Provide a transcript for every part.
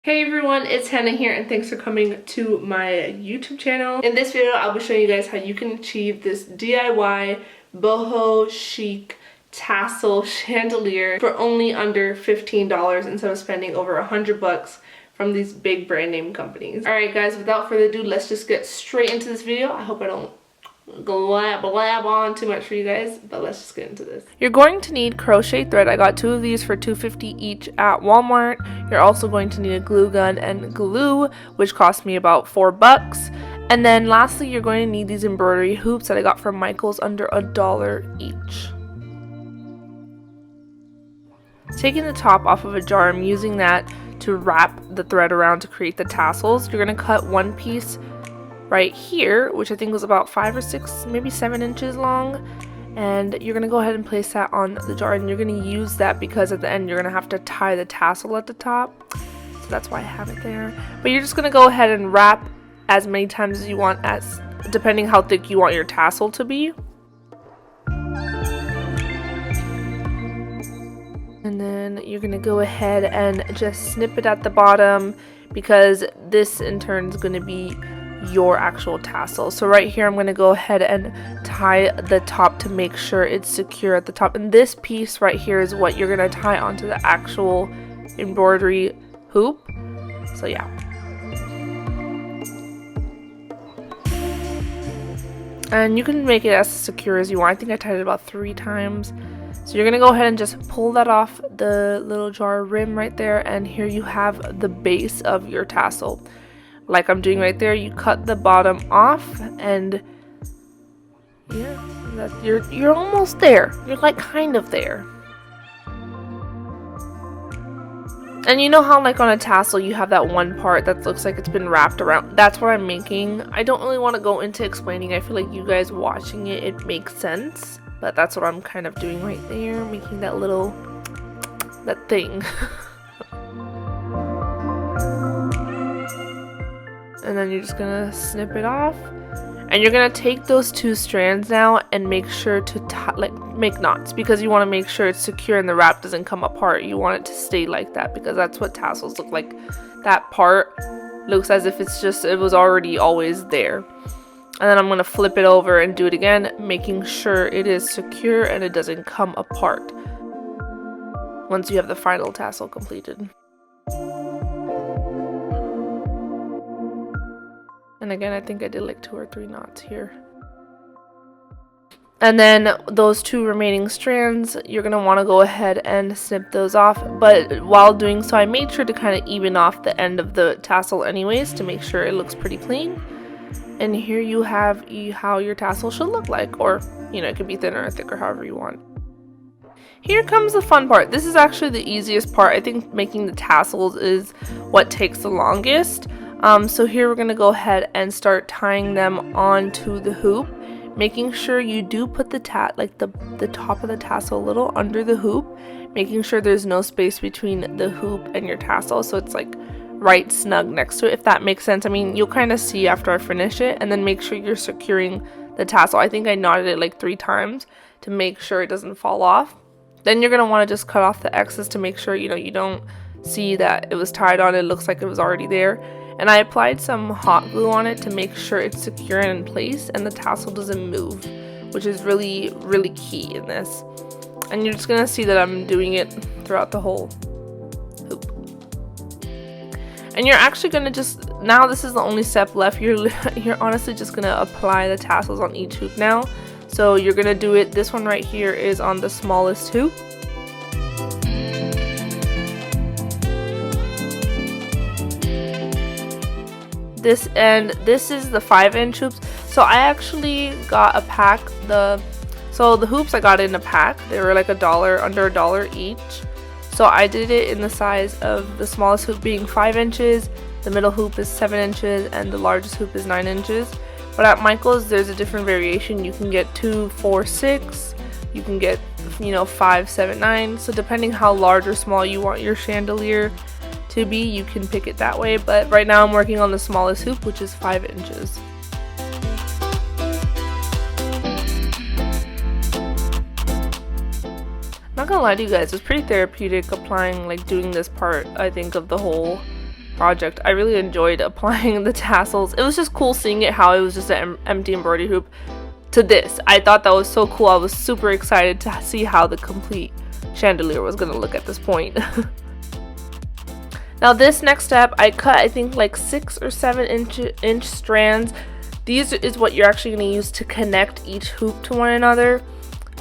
Hey everyone, it's Hannah here and thanks for coming to my YouTube channel. In this video, I'll be showing you guys how you can achieve this DIY boho chic tassel chandelier for only under $15 instead of spending over $100 from these big brand name companies. Alright guys, without further ado, let's just get straight into this video. I hope I don't blab on too much for you guys, but let's just get into this. You're going to need crochet thread. I got 2 of these for $2.50 each at Walmart. You're also going to need a glue gun and glue, which cost me about $4. And then lastly, you're going to need these embroidery hoops that I got from Michael's under $1 each. Taking the top off of a jar, I'm using that to wrap the thread around to create the tassels. You're going to cut one piece right here, which I think was about 5 or 6, maybe 7 inches long, and you're gonna go ahead and place that on the jar, and you're gonna use that because at the end you're gonna have to tie the tassel at the top, so that's why I have it there. But you're just gonna go ahead and wrap as many times as you want, as depending how thick you want your tassel to be. And then you're gonna go ahead and just snip it at the bottom, because this in turn is gonna be your actual tassel. So right here I'm going to go ahead and tie the top to make sure it's secure at the top, and this piece right here is what you're going to tie onto the actual embroidery hoop. So yeah, and you can make it as secure as you want. I think I tied it about 3 times. So you're going to go ahead and just pull that off the little jar rim right there, and here you have the base of your tassel. Like I'm doing right there, you cut the bottom off, and yeah, you're almost there. You're like kind of there. And you know how like on a tassel you have that one part that looks like it's been wrapped around? That's what I'm making. I don't really want to go into explaining. I feel like you guys watching it makes sense, but that's what I'm kind of doing right there, making that little thing. And then you're just gonna snip it off, and you're gonna take those 2 strands now and make sure to make knots, because you want to make sure it's secure and the wrap doesn't come apart. You want it to stay like that, because that's what tassels look like. That part looks as if it was already always there. And then I'm gonna flip it over and do it again, making sure it is secure and it doesn't come apart once you have the final tassel completed. And again, I think I did like 2 or 3 knots here. And then those 2 remaining strands, you're going to want to go ahead and snip those off. But while doing so, I made sure to kind of even off the end of the tassel anyways, to make sure it looks pretty clean. And here you have how your tassel should look like, or you know, it could be thinner or thicker, however you want. Here comes the fun part. This is actually the easiest part. I think making the tassels is what takes the longest. So here we're going to go ahead and start tying them onto the hoop, making sure you do put the top of the tassel a little under the hoop, making sure there's no space between the hoop and your tassel, so it's like right snug next to it, if that makes sense. I mean, you'll kind of see after I finish it. And then make sure you're securing the tassel. I think I knotted it like 3 times to make sure it doesn't fall off. Then you're going to want to just cut off the excess to make sure, you know, you don't see that it was tied on. It looks like it was already there. And I applied some hot glue on it to make sure it's secure and in place and the tassel doesn't move, which is really, really key in this. And you're just going to see that I'm doing it throughout the whole hoop. And you're actually going to now this is the only step left. You're honestly just going to apply the tassels on each hoop now. So you're going to do it, this one right here is on the smallest hoop. This is the 5-inch hoops. So I actually got a pack. So the hoops I got in a pack. They were like $1, under $1 each. So I did it in the size of the smallest hoop being 5 inches, the middle hoop is 7 inches, and the largest hoop is 9 inches. But at Michael's there's a different variation. You can get 2, 4, 6. You can get, you know, 5, 7, 9. So depending how large or small you want your chandelier to be, you can pick it that way. But right now I'm working on the smallest hoop, which is 5 inches. Not gonna lie to you guys, it's pretty therapeutic applying, like doing this part, I think, of the whole project. I really enjoyed applying the tassels. It was just cool seeing it how it was just an empty embroidery hoop to this. I thought that was so cool. I was super excited to see how the complete chandelier was gonna look at this point. Now this next step, I cut I think like 6 or 7 inch strands. These is what you're actually going to use to connect each hoop to one another,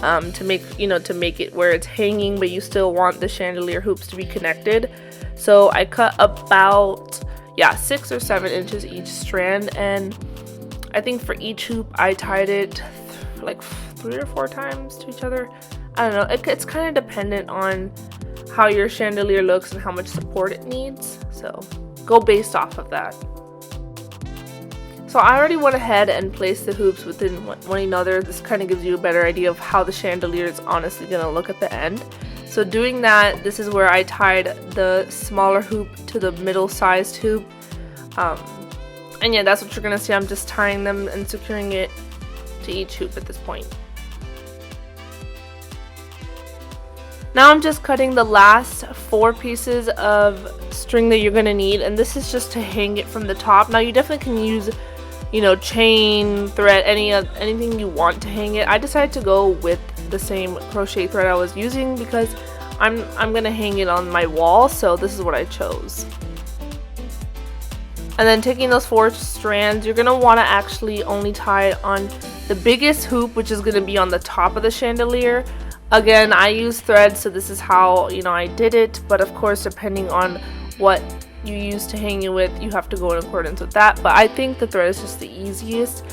to make it where it's hanging, but you still want the chandelier hoops to be connected. So I cut about 6 or 7 inches each strand, and I think for each hoop I tied it like 3 or 4 times to each other. I don't know. It's kind of dependent on how your chandelier looks and how much support it needs. So go based off of that. So I already went ahead and placed the hoops within one another. This kind of gives you a better idea of how the chandelier is honestly going to look at the end. So doing that, this is where I tied the smaller hoop to the middle-sized hoop. And yeah, that's what you're going to see. I'm just tying them and securing it to each hoop at this point. Now I'm just cutting the last 4 pieces of string that you're going to need, and this is just to hang it from the top. Now you definitely can use, chain, thread, anything you want to hang it. I decided to go with the same crochet thread I was using because I'm going to hang it on my wall, so this is what I chose. And then taking those 4 strands, you're going to want to actually only tie it on the biggest hoop, which is going to be on the top of the chandelier. Again, I use thread, so this is how I did it, but of course depending on what you use to hang it with, you have to go in accordance with that, but I think the thread is just the easiest.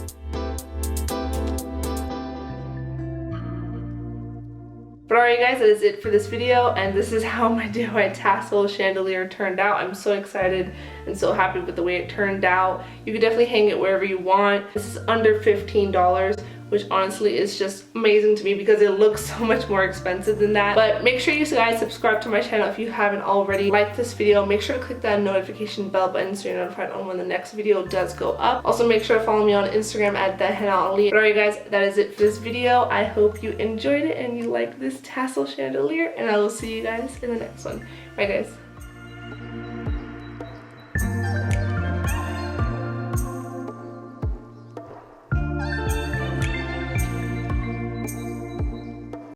But alright guys, that is it for this video, and this is how my DIY tassel chandelier turned out. I'm so excited and so happy with the way it turned out. You can definitely hang it wherever you want. This is under $15, which honestly is just amazing to me because it looks so much more expensive than that. But make sure you guys subscribe to my channel if you haven't already. Like this video, make sure to click that notification bell button so you're notified on when the next video does go up. Also make sure to follow me on Instagram at Thehennaali. But alright guys, that is it for this video. I hope you enjoyed it and you liked this tassel chandelier, and I will see you guys in the next one. Bye guys.